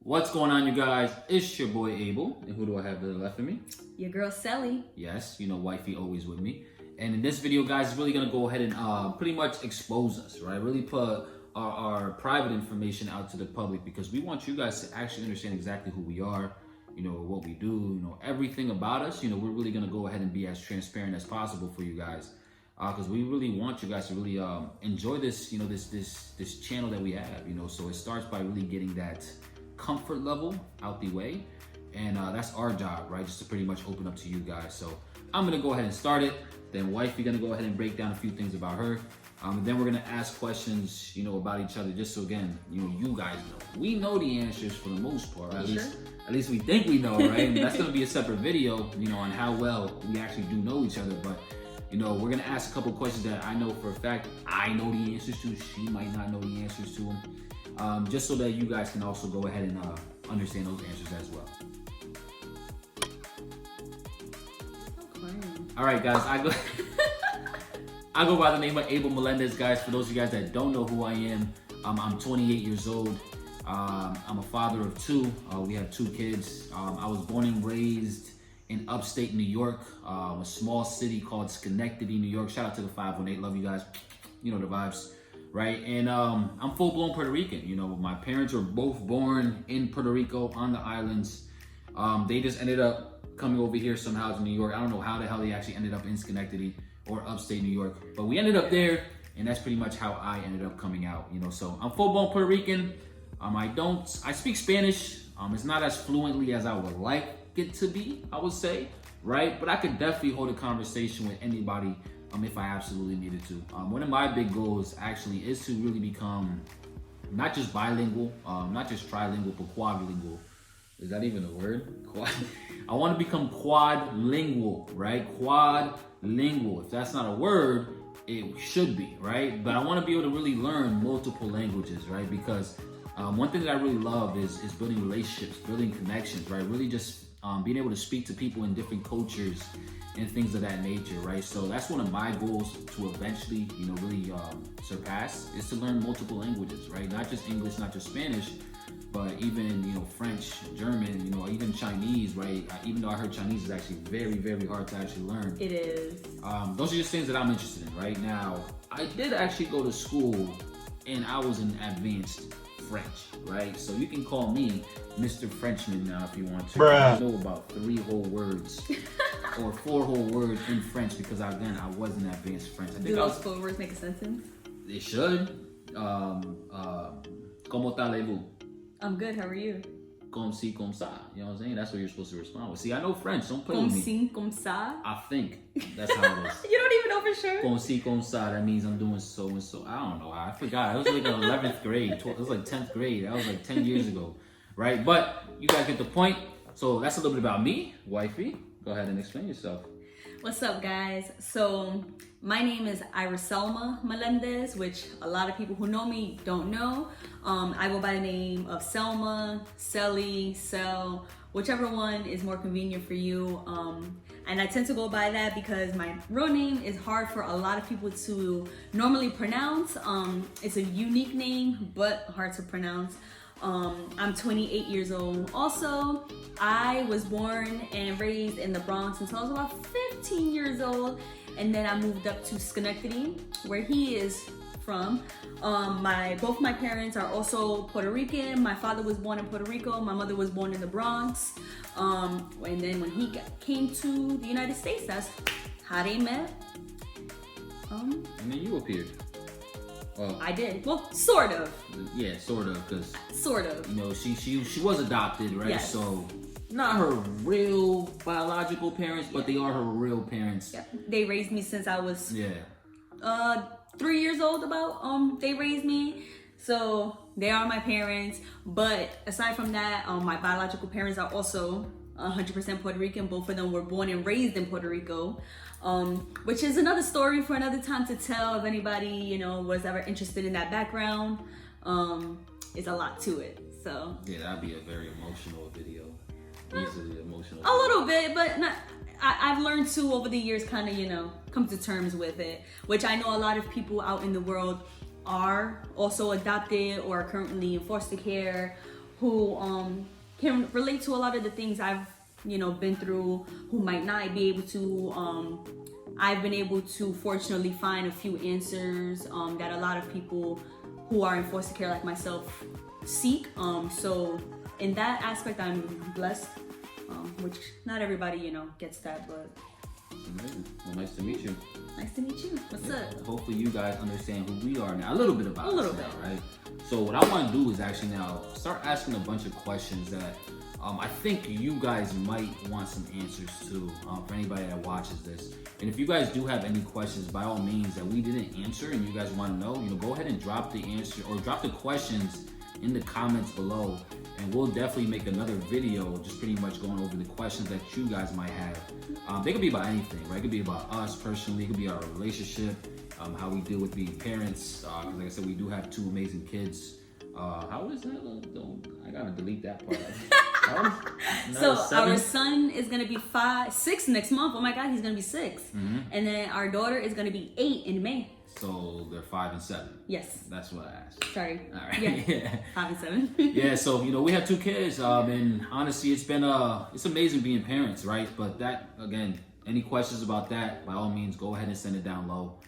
What's going on, you guys? It's your boy Abel, and who do I have to the left of me? Your girl Selly. Yes, you know, wifey always with me. And in this video, guys, is really gonna go ahead and pretty much expose us, right? Really put our private information out to the public because we want you guys to actually understand exactly who we are, you know, what we do, you know, everything about us. You know, we're really gonna go ahead and be as transparent as possible for you guys, because we really want you guys to really enjoy this, you know, this channel that we have, you know. So it starts by really getting that comfort level out the way, and that's our job, right? Just to pretty much open up to you guys. So I'm gonna go ahead and start it. Then wifey gonna go ahead and break down a few things about her. And then we're gonna ask questions, you know, about each other, just so again, you know, you guys know. We know the answers for the most part, right? At least we think we know, right? And that's gonna be a separate video, you know, on how well we actually do know each other. But you know, we're gonna ask a couple questions that I know for a fact I know the answers to. She might not know the answers to them, just so that you guys can also go ahead and understand those answers as well. All right, guys, I go by the name of Abel Melendez, guys. For those of you guys that don't know who I am, I'm 28 years old. I'm a father of two. We have two kids. I was born and raised in upstate New York, a small city called Schenectady, New York. Shout out to the 518. Love you guys. You know the vibes, right? And I'm full-blown Puerto Rican. You know, my parents were both born in Puerto Rico on the islands. They just ended up coming over here somehow to New York. I don't know how the hell they actually ended up in Schenectady or upstate New York, but we ended up there, and that's pretty much how I ended up coming out. You know, so I'm full-blown Puerto Rican. I speak Spanish. It's not as fluently as I would like it to be, I would say, right? But I could definitely hold a conversation with anybody if I absolutely needed to. One of my big goals actually is to really become not just bilingual, not just trilingual, but quadlingual. Is that even a word? I want to become quadlingual, right? Quadlingual. If that's not a word, it should be, right? But I want to be able to really learn multiple languages, right? Because one thing that I really love is building relationships, building connections, right? Really just being able to speak to people in different cultures and things of that nature, right? So that's one of my goals to eventually, you know, really surpass, is to learn multiple languages, right? Not just English, not just Spanish, but even, you know, French, German, you know, even Chinese, right? Even though I heard Chinese is actually very, very hard to actually learn. It is. Those are just things that I'm interested in right now. I did actually go to school, and I was in advanced French, right? So you can call me Mr. Frenchman now if you want to. Bruh. I know about 3 whole words or 4 whole words in French because I was in advanced French. Do those 4 words make a sentence? They should. Comment allez-vous? I'm good. How are you? Comme ci, comme ça. You know what I'm saying? That's what you're supposed to respond with. See, I know French. Don't play Comme with me. ci, comme ça? I think that's how it is. You don't even know for sure? Comme ci, comme ça. That means I'm doing so and so. I don't know. I forgot. It was like 11th grade. It was like 10th grade. That was like 10 years ago. Right? But you guys get the point. So that's a little bit about me, wifey. Go ahead and explain yourself. What's up, guys? So my name is Selma Melendez, which a lot of people who know me don't know. I go by the name of Selma, Selly, Sel, whichever one is more convenient for you. And I tend to go by that because my real name is hard for a lot of people to normally pronounce. It's a unique name, but hard to pronounce. I'm 28 years old. Also, I was born and raised in the Bronx until I was about 15 years old. And then I moved up to Schenectady, where he is from. Both my parents are also Puerto Rican. My father was born in Puerto Rico. My mother was born in the Bronx. And then when he came to the United States, that's how they met. And then you appeared. Well, I did. Well, sort of. Yeah, sort of, because sort of. You know, she was adopted, right? Yes. So not her real biological parents, but they are her real parents. Yeah. They raised me since I was 3 years old. They raised me, so they are my parents. But aside from that, my biological parents are also 100% Puerto Rican. Both of them were born and raised in Puerto Rico, which is another story for another time to tell. If anybody, you know, was ever interested in that background, it's a lot to it. So yeah, that'd be a very emotional video. Easily emotional. A little bit, but not. I've learned to over the years kind of, you know, come to terms with it, which I know a lot of people out in the world are also adopted or currently in foster care who can relate to a lot of the things I've been through, who might not be able to. I've been able to fortunately find a few answers that a lot of people who are in foster care like myself seek. So in that aspect, I'm blessed, which not everybody gets that, but. Amazing. Well, nice to meet you. Nice to meet you. What's up? Hopefully you guys understand who we are now. A little bit about us little now, bit. right? So what I want to do is actually now start asking a bunch of questions that I think you guys might want some answers to for anybody that watches this. And if you guys do have any questions, by all means, that we didn't answer and you guys want to know, go ahead and drop the answer or drop the questions in the comments below. And we'll definitely make another video just pretty much going over the questions that you guys might have. They could be about anything, right? It could be about us personally. It could be our relationship, how we deal with being parents. Because like I said, we do have 2 amazing kids. How is that? I gotta delete that part. So our son is gonna be 6 next month. Oh my God, he's gonna be 6. Mm-hmm. And then our daughter is gonna be 8 in May. So they're 5 and 7. Yes. That's what I asked. Sorry. All right. Yeah. 5 and 7. Yeah. So we have 2 kids, and honestly, it's amazing being parents, right? But that again, any questions about that, by all means, go ahead and send it down low,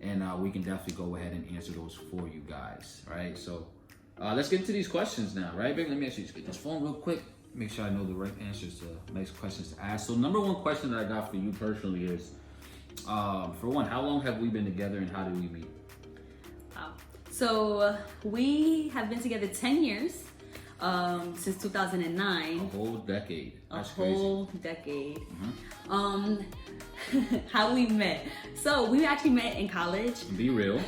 and we can definitely go ahead and answer those for you guys, right? So let's get into these questions now, right? Baby, let me actually just get this phone real quick. Make sure I know the right answers to nice questions to ask. So number 1 question that I got for you personally is, for one, how long have we been together and how did we meet? Wow. So we have been together 10 years, since 2009. A whole decade. That's whole crazy. Decade. Mm-hmm. How we met. So we actually met in college. Be real.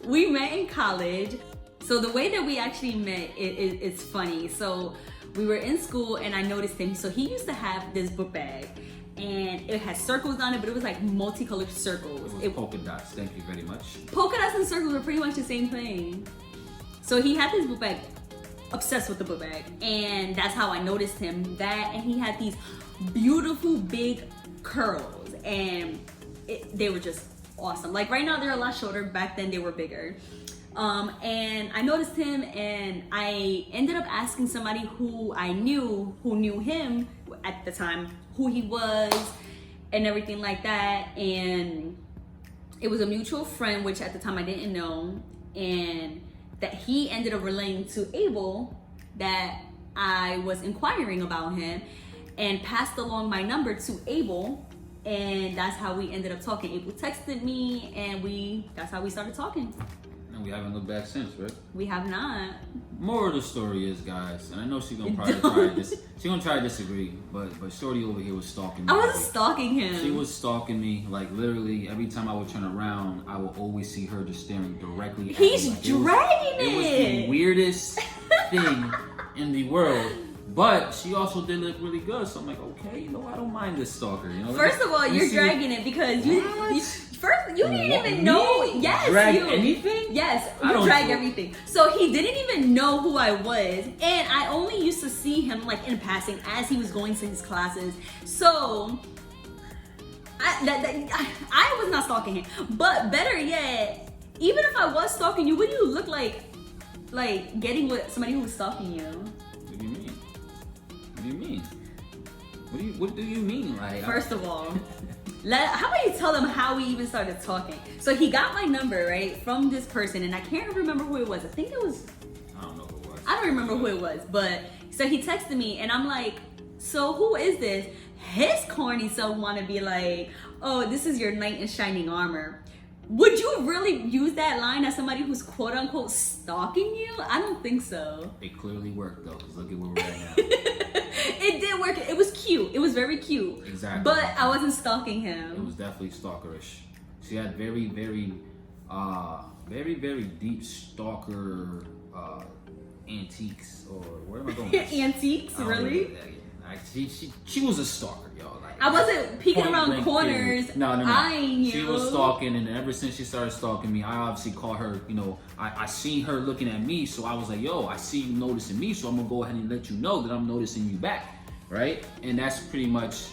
We met in college. So the way that we actually met, it's funny. So we were in school and I noticed him. So he used to have this book bag and it had circles on it, but it was like multicolored circles. It was polka dots. Thank you very much. Polka dots and circles were pretty much the same thing. So he had this book bag, obsessed with the book bag. And that's how I noticed him. And he had these beautiful big curls and they were just awesome. Like right now they're a lot shorter. Back then they were bigger. And I noticed him and I ended up asking somebody who knew him at the time, who he was and everything like that. And it was a mutual friend, which at the time I didn't know. And that he ended up relaying to Abel that I was inquiring about him and passed along my number to Abel. And that's how we ended up talking. Abel texted me and that's how we started talking. And we haven't looked back since, right? We have not. More of the story is, guys, and I know she's gonna probably try to disagree, but Shorty over here was stalking me. I wasn't stalking him. She was stalking me, like literally every time I would turn around, I would always see her just staring directly at me. He's Like, dragging it. It was the weirdest thing in the world. But she also did look really good, so I'm like, okay, I don't mind this stalker. First of all, you're dragging it because you didn't even know. Yes, drag anything. Yes, you drag everything. So he didn't even know who I was, and I only used to see him like in passing as he was going to his classes. So I was not stalking him. But better yet, even if I was stalking you, what do you look like getting with somebody who was stalking you? What do you mean? What do you mean? What do you mean? Like, first of all, how about you tell them how we even started talking? So he got my number, right, from this person, and I can't remember who it was. I think it was. I don't know who it was. I don't remember who it was, but so he texted me, and I'm like, so who is this? His corny self want to be like, oh, this is your knight in shining armor. Would you really use that line as somebody who's quote unquote stalking you? I don't think so. It clearly worked though, because look at where we're at now. It did work. It was cute. It was very cute. Exactly. But I wasn't stalking him. It was definitely stalkerish. She had very, very, very deep stalker antiques, or where am I going? Antiques, really? She was a stalker, y'all. Like, I wasn't peeking around corners. No. Eyeing you. She was stalking, and ever since she started stalking me, I obviously caught her. I seen her looking at me, so I was like, "Yo, I see you noticing me, so I'm gonna go ahead and let you know that I'm noticing you back, right?" And that's pretty much,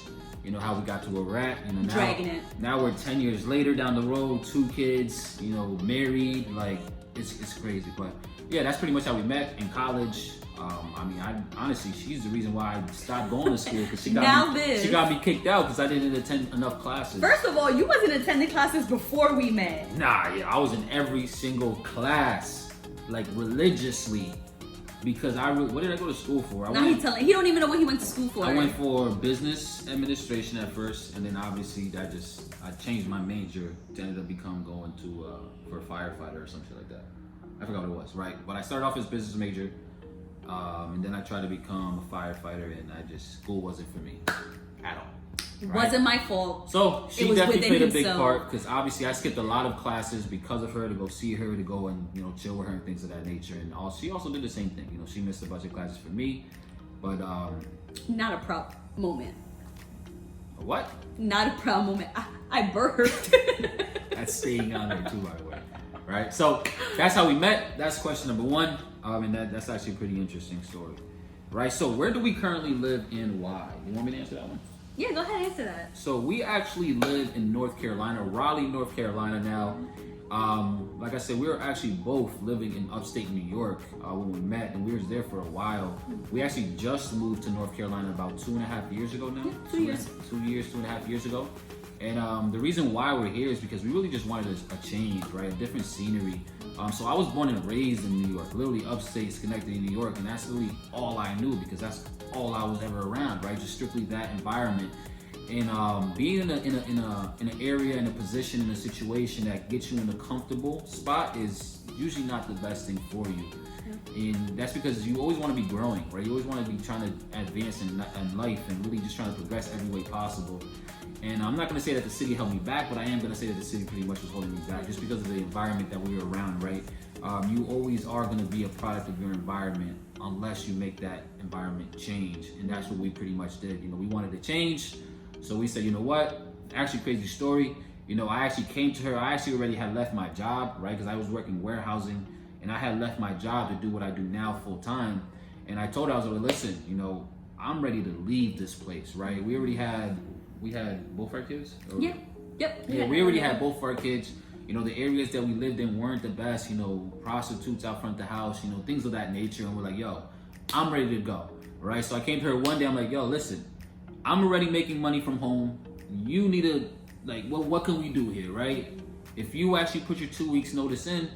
how we got to where we're at. Now, dragging it. Now we're 10 years later down the road, 2 kids, married. Like it's crazy, but yeah, that's pretty much how we met in college. I mean, honestly, she's the reason why I stopped going to school because she got me kicked out because I didn't attend enough classes. First of all, you wasn't attending classes before we met. Nah, yeah, I was in every single class, like religiously, because what did I go to school for? He don't even know what he went to school for. I went for business administration at first, and then obviously I changed my major to end up going to for a firefighter or some shit like that. I forgot what it was, right? But I started off as business major. And then I tried to become a firefighter, and school wasn't for me at all. It wasn't my fault. So she definitely played a big part because obviously I skipped a lot of classes because of her, to go see her, to go and chill with her and things of that nature. And she also did the same thing. She missed a bunch of classes for me, but not a proud moment. A what? Not a proud moment. I burped. That's staying on there too, by the way. Right, so that's how we met. That's question number one. And that's actually a pretty interesting story. Right, so where do we currently live and why? You want me to answer that one? Yeah, go ahead and answer that. So we actually live in North Carolina, Raleigh, North Carolina now. Like I said, we were actually both living in upstate New York when we met, and we were there for a while. We actually just moved to North Carolina about 2.5 years ago now. Yeah, 2 years. 2.5 years ago. And the reason why we're here is because we really just wanted a change, right? A different scenery. So I was born and raised in New York, literally upstate Schenectady, New York, and that's really all I knew because that's all I was ever around, right? Just strictly that environment. And being in an area, in a position, in a situation that gets you in a comfortable spot is usually not the best thing for you. And that's because you always want to be growing, right? You always want to be trying to advance in life and really just trying to progress every way possible. And I'm not going to say that the city held me back, but I am going to say that the city pretty much was holding me back just because of the environment that we were around, right? You always are going to be a product of your environment unless you make that environment change. And that's what we pretty much did. We wanted to change. So we said, you know what? Actually, crazy story. I actually came to her. I actually already had left my job, right? Because I was working warehousing and I had left my job to do what I do now full time. And I told her, I was like, listen, I'm ready to leave this place, right? We had both our kids? Yeah. Yep. Yeah, we already had both our kids. The areas that we lived in weren't the best, prostitutes out front of the house, things of that nature. And we're like, yo, I'm ready to go, right? So I came to her one day, I'm like, yo, listen, I'm already making money from home. You need to, what can we do here, right? If you actually put your 2 weeks notice in,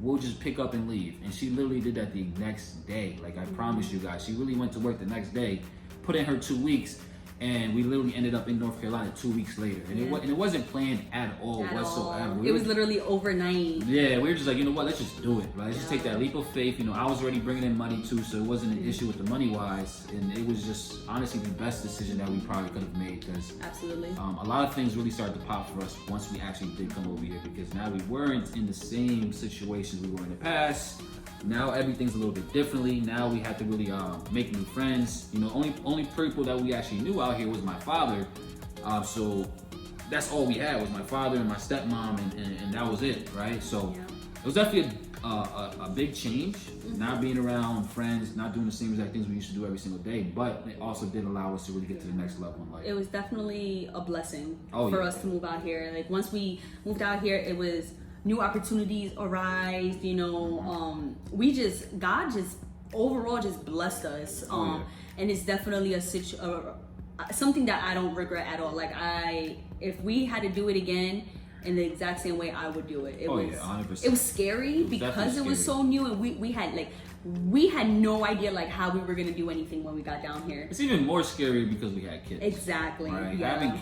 we'll just pick up and leave. And she literally did that the next day. I promise you guys, she really went to work the next day, put in her 2 weeks, and we literally ended up in North Carolina 2 weeks later. And it wasn't planned at all whatsoever. It was literally overnight. Yeah, we were just like, you know what, let's just do it, right? Let's just take that leap of faith. I was already bringing in money too, so it wasn't an issue with the money-wise. And it was just, honestly, the best decision that we probably could have made because absolutely, a lot of things really started to pop for us once we actually did come over here because now we weren't in the same situations we were in the past. Now everything's a little bit differently. Now we had to really make new friends. Only people that we actually knew out here was my father. So that's all we had was my father and my stepmom, and that was it, right? So it was definitely a big change, not being around friends, not doing the same exact things we used to do every single day. But it also did allow us to really get to the next level in life. It was definitely a blessing for us to move out here. Once we moved out here, it was new opportunities arise, God just overall just blessed us. And it's definitely something that I don't regret at all. If we had to do it again in the exact same way, I would do it. 100%. It was scary because it was so new, and we had no idea how we were gonna do anything when we got down here. It's even more scary because we had kids. Exactly. Right. Yeah. Having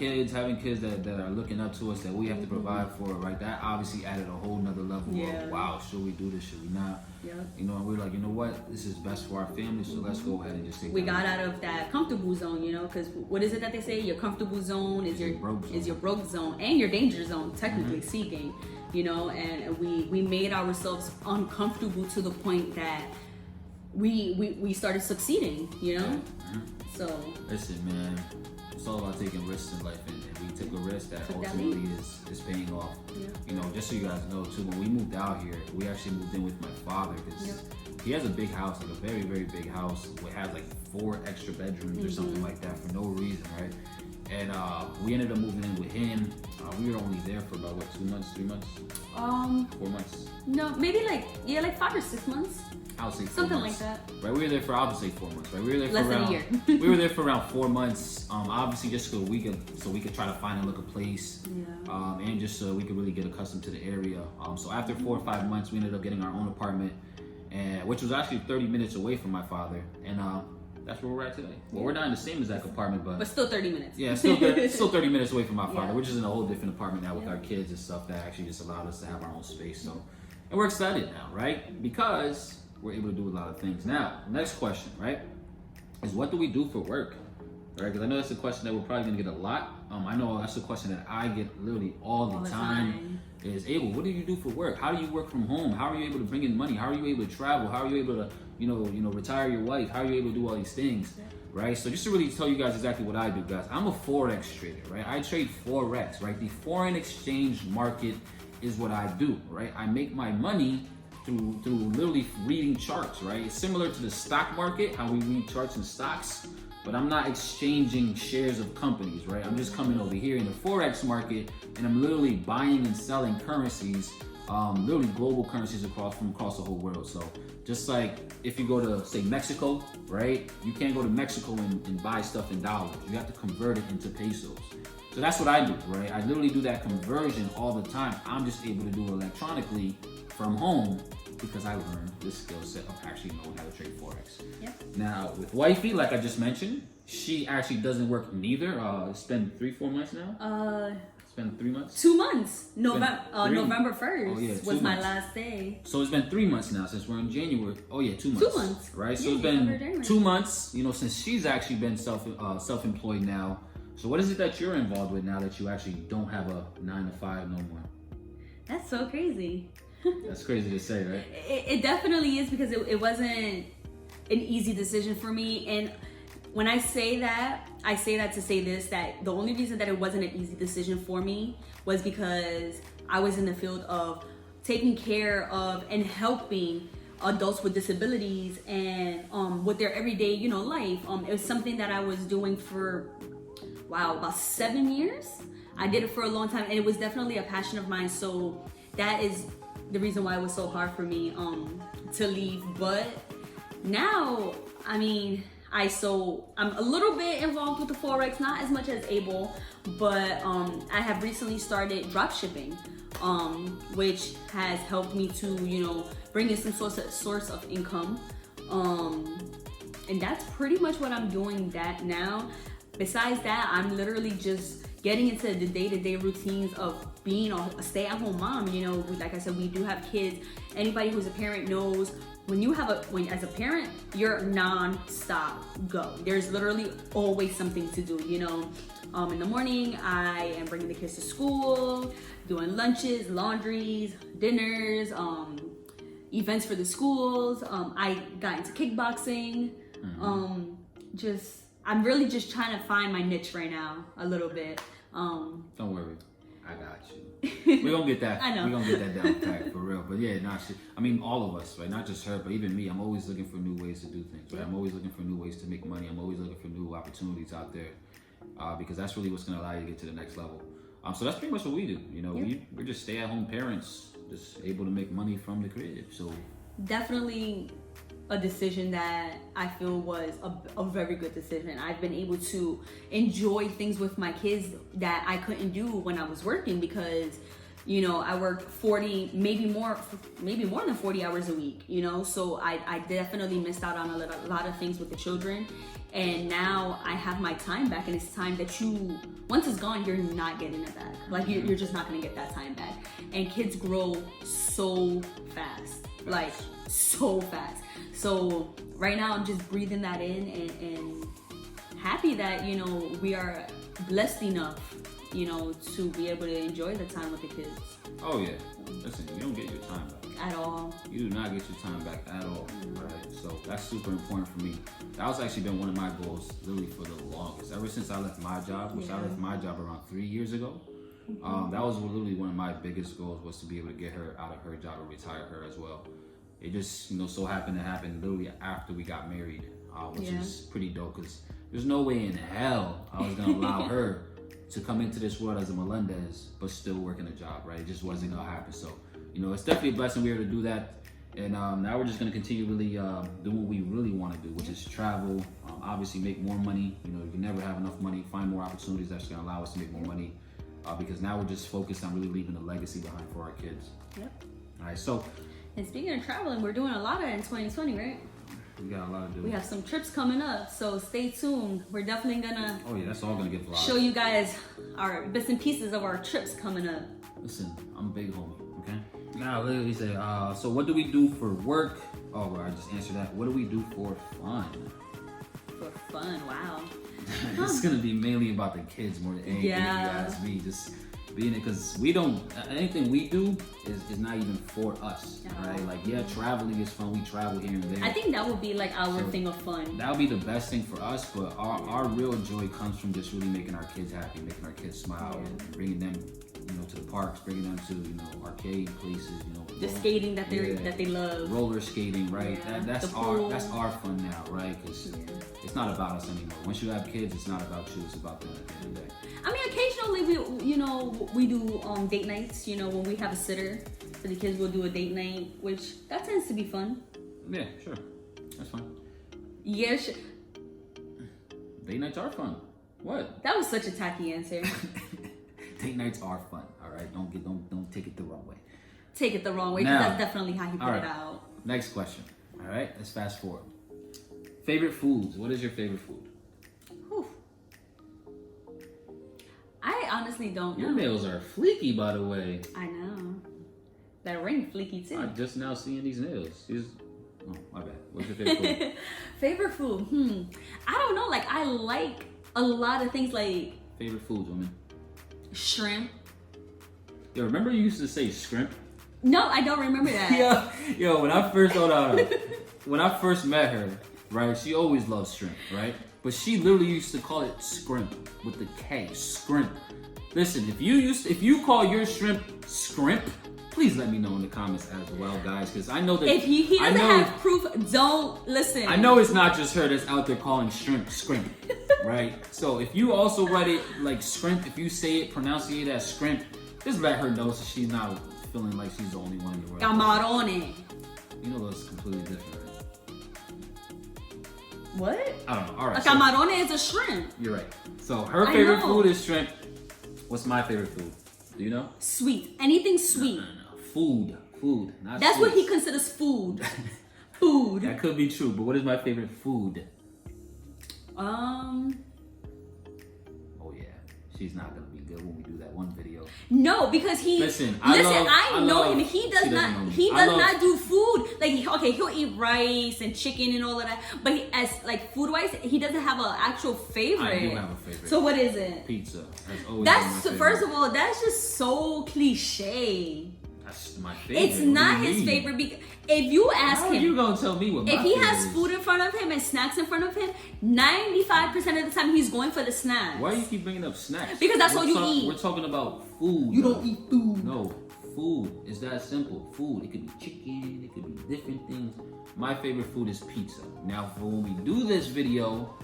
kids that are looking up to us that we have to provide for, right? That obviously added a whole nother level of wow, should we do this? Should we not? Yeah. And we're like, you know what? This is best for our family, so let's go ahead and just take. We got out of that comfortable zone, because what is it that they say? Your comfortable zone is your broke zone and your danger zone, technically speaking. And we made ourselves uncomfortable to the point that we started succeeding, So listen, man, it's all about taking risks in life, and we took a risk that ultimately is paying off. Just so you guys know too, when we moved out here, we actually moved in with my father because he has a big house, a very, very big house. It has 4 extra bedrooms or something like that for no reason, right? And we ended up moving in with him. We were only there for about, what, 2 months, 3 months? 4 months? No, maybe like 5 or 6 months. I would say 4 Something months. like that. Right, we were there for, I would say 4 months, right? We were there for Less than around, a year. we were there for around 4 months. Obviously just so we could try to find and look a place. Yeah. And just so we could really get accustomed to the area. So after 4 or 5 months, we ended up getting our own apartment, and which was actually 30 minutes away from my father. And that's where we're at today. Well, we're not in the same exact apartment, but still 30 minutes. Yeah, still 30 minutes away from my father, Yeah. which is in a whole different apartment now with our kids and stuff that actually just allowed us to have our own space. So, and we're excited now, right? Because we're able to do a lot of things. Now, next question, right, is what do we do for work? Right? Because I know that's a question that we're probably gonna get a lot. I know that's a question that I get literally all the time. Is Abel, what do you do for work? How do you work from home? How are you able to bring in money? How are you able to travel? How are you able to, retire your wife? How are you able to do all these things? Right? So just to really tell you guys exactly what I do, guys, I'm a Forex trader, right? I trade Forex, right? The foreign exchange market is what I do, right? I make my money through literally reading charts, right? It's similar to the stock market, how we read charts and stocks, but I'm not exchanging shares of companies, right? I'm just coming over here in the Forex market and I'm literally buying and selling currencies, literally global currencies across the whole world. So just like if you go to, say, Mexico, right? You can't go to Mexico and buy stuff in dollars. You have to convert it into pesos. So that's what I do, right? I literally do that conversion all the time. I'm just able to do it electronically from home because I learned this skill set of actually knowing how to trade Forex. Yep. Now, with wifey, like I just mentioned, she actually doesn't work neither. It's been 3-4 months now? It's been 3 months? 2 months. November 1st Oh, was my last day. So it's been 3 months now since we're in January. Oh yeah, 2 months. 2 months. Right? So Yeah, it's been January. 2 months, since she's actually been self-employed now. So what is it that you're involved with now that you actually don't have a 9 to 5 no more? That's so crazy. That's crazy to say, right? It definitely is, because it wasn't an easy decision for me. And when I say that to say this, that the only reason that it wasn't an easy decision for me was because I was in the field of taking care of and helping adults with disabilities and with their everyday, life. It was something that I was doing for, about 7 years. I did it for a long time, and it was definitely a passion of mine. So that is the reason why it was so hard for me to leave. But now, I'm a little bit involved with the Forex, not as much as Abel, but I have recently started drop shipping, which has helped me to, bring in some source of income. And that's pretty much what I'm doing that now. Besides that, I'm literally just getting into the day-to-day routines of being a stay-at-home mom. Like I said, we do have kids. Anybody who's a parent knows when as a parent, you're non-stop go. There's literally always something to do. In the morning, I am bringing the kids to school, doing lunches, laundries, dinners, events for the schools. I got into kickboxing. I'm really just trying to find my niche right now a little bit. Don't worry, I got you. We're gonna get that. I know. We're gonna get that down pat for real. But yeah, all of us, right? Not just her, but even me. I'm always looking for new ways to do things, right? I'm always looking for new ways to make money. I'm always looking for new opportunities out there, because that's really what's gonna allow you to get to the next level. So that's pretty much what we do. We're just stay-at-home parents, just able to make money from the crib. So definitely a decision that I feel was a very good decision. I've been able to enjoy things with my kids that I couldn't do when I was working, because I worked 40, maybe more than 40 hours a week, so I definitely missed out on a lot of things with the children. And now I have my time back, and it's time that once it's gone, you're not getting it back. Like you're just not gonna get that time back. And kids grow so fast, like so fast. So right now I'm just breathing that in and happy that, we are blessed enough, to be able to enjoy the time with the kids. Oh yeah, listen, you don't get your time back. At all. You do not get your time back at all, right? So that's super important for me. That's actually been one of my goals literally for the longest. Ever since I left my job, which I left my job around 3 years ago, that was literally one of my biggest goals, was to be able to get her out of her job and retire her as well. It just, so happened to happen literally after we got married, which is pretty dope, because There's no way in hell I was gonna allow her to come into this world as a Melendez, but still working a job, right? It just wasn't gonna happen. So, you know, it's definitely a blessing we were able to do that. And now we're just gonna continue really do what we really want to do, which is travel, obviously make more money. You know, you can never have enough money, find more opportunities that's gonna allow us to make more money. Because now we're just focused on really leaving a legacy behind for our kids. Yep. All right, so. And speaking of traveling, we're doing a lot of it in 2020, right? We got a lot to do. We have some trips coming up, so stay tuned. We're definitely gonna. Oh yeah, that's all gonna get vlogged. Show you guys our bits and pieces of our trips coming up. Listen, I'm a big homie, okay? Now, literally say, so what do we do for work? Oh, well, I just answered that. What do we do for fun? For fun, wow. It's gonna be mainly about the kids more than anything. Yeah. You guys, me just being it, because we don't, anything we do is not even for us, right? Like, yeah, traveling is fun. We travel here and there. I think that would be like our thing of fun. That would be the best thing for us, but our real joy comes from just really making our kids happy, making our kids smile, and bringing them, you know, to the parks, bringing them to, you know, arcade places, you know, the skating that they love, roller skating, right? Yeah. That's our fun now, right? Because it's not about us anymore. Once you have kids, it's not about you; it's about them at the end of the day. I mean, occasionally we do date nights. You know, when we have a sitter for the kids, we'll do a date night, which that tends to be fun. Yeah, sure, that's fine. Yes. Date nights are fun. What? That was such a tacky answer. Date nights are fun. All right, don't take it the wrong way. Take it the wrong way, because that's definitely how he put it out. Next question. All right, let's fast forward. Favorite foods. What is your favorite food? Whew. I honestly don't know. Your nails are fleeky, by the way. I know. That ring fleeky too. I'm just now seeing these nails. Oh, my bad. What's your favorite food? Favorite food? I don't know. Like, I like a lot of things, like... Favorite foods, woman? Shrimp. Yo, remember you used to say shrimp? No, I don't remember that. Yo, when I first met her, right, she always loved shrimp, right? But she literally used to call it scrimp with the K, scrimp. Listen, if you call your shrimp scrimp, please let me know in the comments as well, guys, because I know that if he doesn't have proof, don't listen. I know it's not just her that's out there calling shrimp scrimp, right? So if you also write it like scrimp, if you say it, pronunciate it as scrimp, just let her know so she's not feeling like she's the only one in the world. Camarone. You know that's completely different, right? What? I don't know. All right. A camarone is a shrimp. You're right. So her favorite food is shrimp. What's my favorite food? Do you know? Sweet. Anything sweet. No. Food. Not That's sweets. what he considers food. Food. That could be true, but what is my favorite food? Oh yeah, she's not gonna be good when we do that one video. No, because he I know him. He does not do food. Like, okay, he'll eat rice and chicken and all of that, but as like food wise, he doesn't have an actual favorite. I do have a favorite. So what is it? Pizza. That's That's first of all, that's just so cliche. That's my favorite. It's not his favorite because if you ask him, you gonna tell me what my if he favorite has is? food in front of him and snacks in front of him, 95% of the time he's going for the snacks. Why do you keep bringing up snacks? Because that's all you eat. We're talking about food. You don't eat food. No, food. It's that simple. Food. It could be chicken. It could be different things. My favorite food is pizza. Now, for when we do this video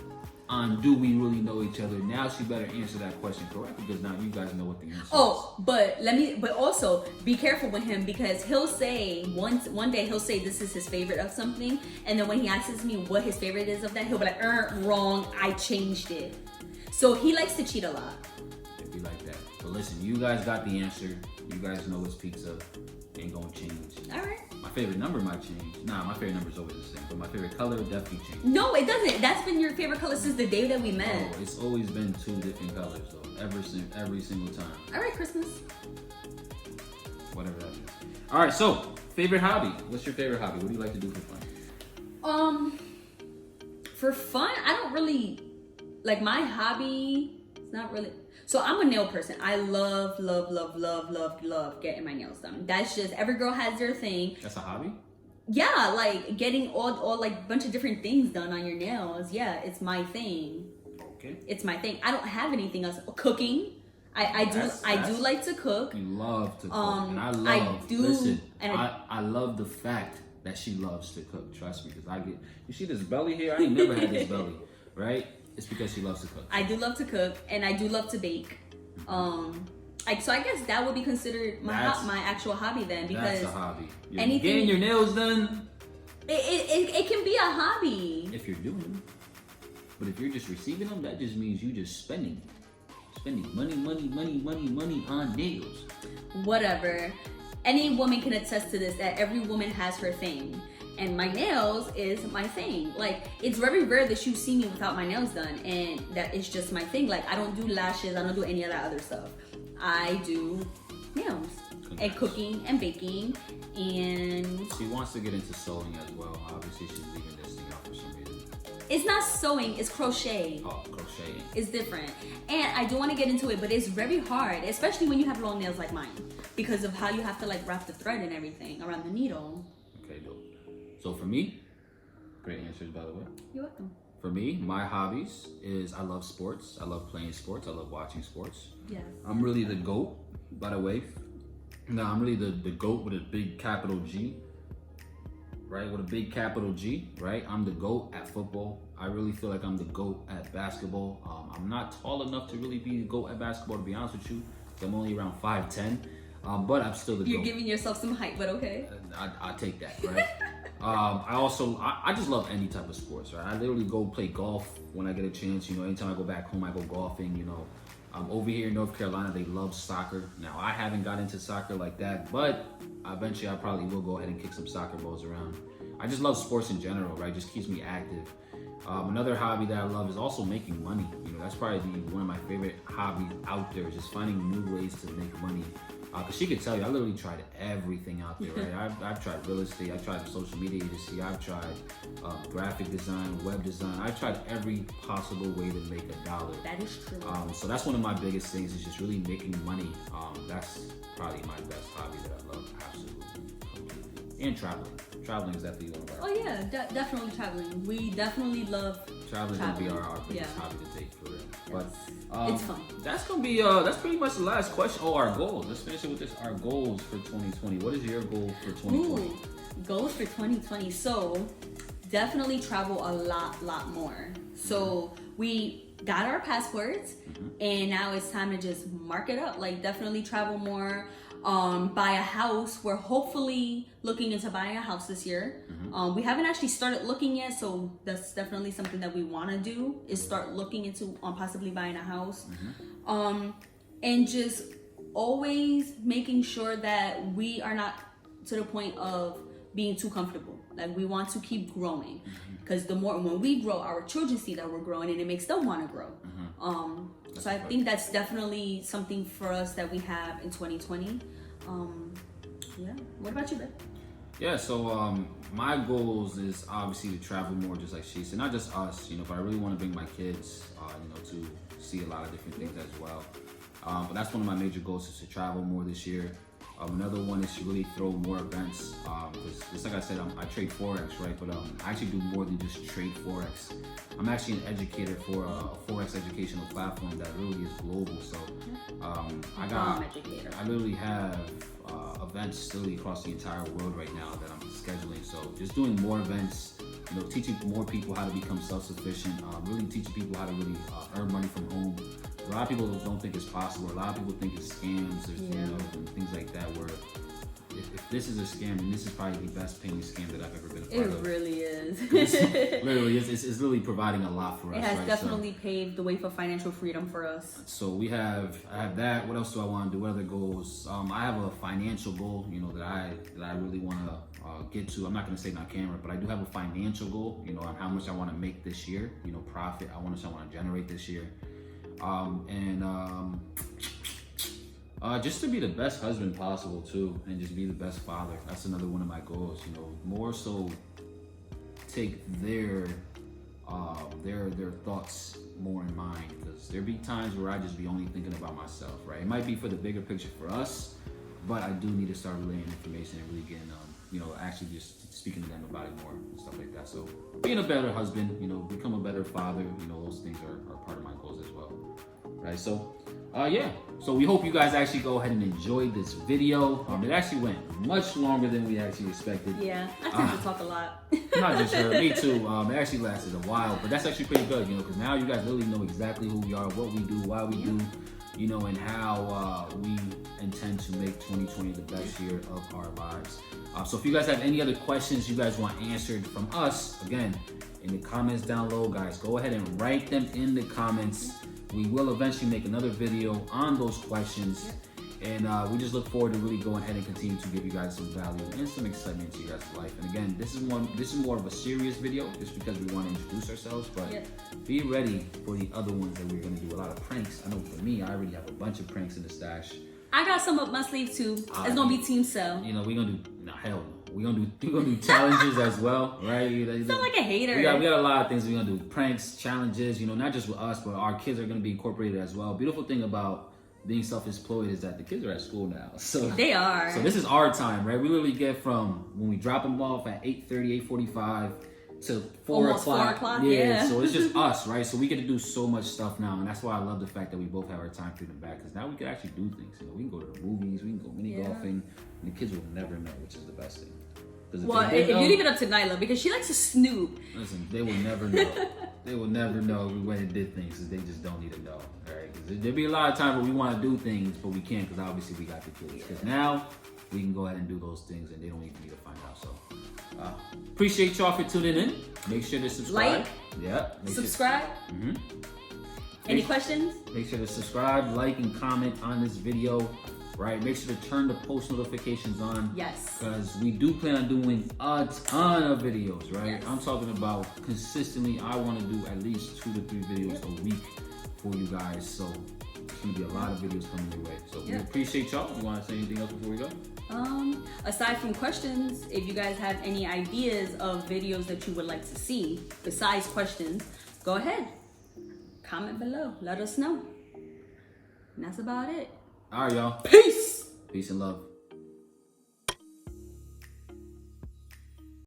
on do we really know each other, now she better answer that question correctly, because now you guys know what the answer is. But also be careful with him, because he'll say one day he'll say this is his favorite of something, and then when he asks me what his favorite is of that, he'll be like, wrong, I changed it. So he likes to cheat a lot. It'd be like that. But listen, you guys got the answer. You guys know it's pizza. Ain't gonna change. All right. My favorite number might change. Nah, my favorite number is always the same. But my favorite color definitely changes. No, it doesn't. That's been your favorite color since the day that we met. Oh, it's always been 2 different colors though. Every single time. All right, Christmas. Whatever that is. All right. So, favorite hobby. What's your favorite hobby? What do you like to do for fun? For fun, I don't really like my hobby. It's not really. So I'm a nail person. I love getting my nails done. That's just, every girl has their thing. That's a hobby? Yeah, like getting all like bunch of different things done on your nails. Yeah, it's my thing. Okay. It's my thing. I don't have anything else. Cooking. I do like to cook. You love to cook. And I love the fact that she loves to cook. Trust me, because you see this belly here? I ain't never had this belly, right? It's because she loves to cook. I do love to cook, and I do love to bake. So I guess that would be considered my actual hobby then, because that's a hobby. You're anything, getting your nails done. It can be a hobby If you're doing them. But if you're just receiving them, that just means you just spending money on nails. Whatever. Any woman can attest to this, that every woman has her thing. And my nails is my thing. Like, it's very rare that you see me without my nails done, and that is just my thing. Like, I don't do lashes, I don't do any of that other stuff. I do nails and cooking and baking, and she wants to get into sewing as well. Obviously, she's leaving this thing out for some reason. it's not sewing, it's crochet. Oh, crocheting. It's different. And I do want to get into it, but it's very hard, especially when you have long nails like mine, because of how you have to like wrap the thread and everything around the needle. Okay, dope. So for me, great answers, by the way. You're welcome. For me, my hobbies is I love sports. I love playing sports. I love watching sports. Yes. I'm really the GOAT, by the way. No, I'm really the GOAT with a big capital G, right? With a big capital G, right? I'm the GOAT at football. I really feel like I'm the GOAT at basketball. I'm not tall enough to really be the GOAT at basketball, to be honest with you. I'm only around 5'10", but I'm still the GOAT. You're giving yourself some height, but okay. I take that, right? I just love any type of sports, right? I literally go play golf when I get a chance. You know, anytime I go back home, I go golfing. You know, over here in North Carolina, they love soccer. Now, I haven't got into soccer like that, but eventually I probably will go ahead and kick some soccer balls around. I just love sports in general, right? Just keeps me active. Another hobby that I love is also making money. You know, that's probably one of my favorite hobbies out there, is just finding new ways to make money. Because she could tell you, I literally tried everything out there, right? I've tried real estate, I've tried social media agency, I've tried graphic design, web design. I've tried every possible way to make $1. That is true. So that's one of my biggest things, is just really making money. That's probably my best hobby that I love, absolutely, completely. And traveling. Traveling is definitely one of our... Oh yeah, definitely traveling. We definitely love traveling. Gonna be our biggest hobby to take, for real. But it's fun. That's gonna be that's pretty much the last question. Oh, our goals. Let's finish it with this. Our goals for 2020. What is your goal for 2020? Ooh, goals for 2020. So definitely travel a lot more. So we got our passports, and now it's time to just mark it up. Like, definitely travel more. Buy a house. We're hopefully looking into buying a house this year. We haven't actually started looking yet, so that's definitely something that we want to do, is start looking into possibly buying a house. And just always making sure that we are not to the point of being too comfortable. Like, we want to keep growing, because the more, when we grow, our children see that we're growing, and it makes them want to grow. So I think that's definitely something for us that we have in 2020. Yeah. What about you, Ben? Yeah, so my goals is obviously to travel more, just like she said. Not just us, you know, but I really want to bring my kids, you know, to see a lot of different things as well. But that's one of my major goals, is to travel more this year. Another one is to really throw more events, because just like I said, I trade Forex, right? But I actually do more than just trade Forex. I'm actually an educator for a Forex educational platform that really is global. So I literally have events literally across the entire world right now that I'm scheduling. So just doing more events, you know, teaching more people how to become self-sufficient, really teaching people how to really earn money from home. A lot of people don't think it's possible. A lot of people think it's scams, you know, and things like that. Where if this is a scam, then this is probably the best paying scam that I've ever been a part of. It really is. It's really providing a lot for us. It has right? definitely paved the way for financial freedom for us. So I have that. What else do I want to do? What other goals? I have a financial goal, you know, that I really want to get to. I'm not going to say it on camera, but I do have a financial goal, you know, on how much I want to make this year, you know, profit. I want to generate this year. Just to be the best husband possible too, and just be the best father. That's another one of my goals. You know, more so take their thoughts more in mind, because there be times where I just be only thinking about myself. Right? It might be for the bigger picture for us, but I do need to start relaying information and really getting you know, actually just speaking to them about it more and stuff like that. So being a better husband, you know, become a better father, you know, those things are part of my goals as well. Right? So Yeah. So we hope you guys actually go ahead and enjoy this video. It actually went much longer than we actually expected. Yeah, I tend to talk a lot. Not just her, me too. It actually lasted a while, but that's actually pretty good, because now you guys really know exactly who we are, what we do, why we do, and how we intend to make 2020 the best year of our lives. So if you guys have any other questions you guys want answered from us, again, in the comments down below, guys, go ahead and write them in the comments. We will eventually make another video on those questions. And we just look forward to really going ahead and continue to give you guys some value and some excitement to your guys' life. And again, this is more of a serious video just because we want to introduce ourselves, but be ready for the other ones that we're going to do. A lot of pranks. I know for me, I already have a bunch of pranks in the stash. I got some up my sleeve too. It's gonna be Team Cell. We're gonna do hell no. We're gonna do challenges as well, right? You sound like a hater. We got a lot of things we're gonna do. Pranks, challenges, not just with us, but our kids are gonna be incorporated as well. Beautiful thing about being self-employed is that the kids are at school now. So they are. So this is our time, right? We literally get from when we drop them off at 8:30, 8:45 to 4 o'clock. 4 o'clock, yeah. So it's just us, right? So we get to do so much stuff now, and that's why I love the fact that we both have our time freedom back, because now we can actually do things. We can go to the movies, we can go mini golfing, and the kids will never know, which is the best thing. Well, if you leave it up to Nyla, because she likes to snoop. Listen, they will never know. They will never know we went and did things, because they just don't need to know. All right? There'll be a lot of times where we want to do things, but we can't, because obviously we got the kids. Because now we can go ahead and do those things, and they don't even need to find out. So appreciate y'all for tuning in. Make sure to subscribe. Like. Yeah. Subscribe. Any questions? Make sure to subscribe, like, and comment on this video. Right, make sure to turn the post notifications on. Yes. Because we do plan on doing a ton of videos, right? Yes. I'm talking about consistently. I want to do at least 2 to 3 videos a week for you guys. So it's gonna be a lot of videos coming your way. So we appreciate y'all. You want to say anything else before we go? Aside from questions, if you guys have any ideas of videos that you would like to see besides questions, go ahead. Comment below. Let us know. And that's about it. All right, y'all. Peace. Peace and love.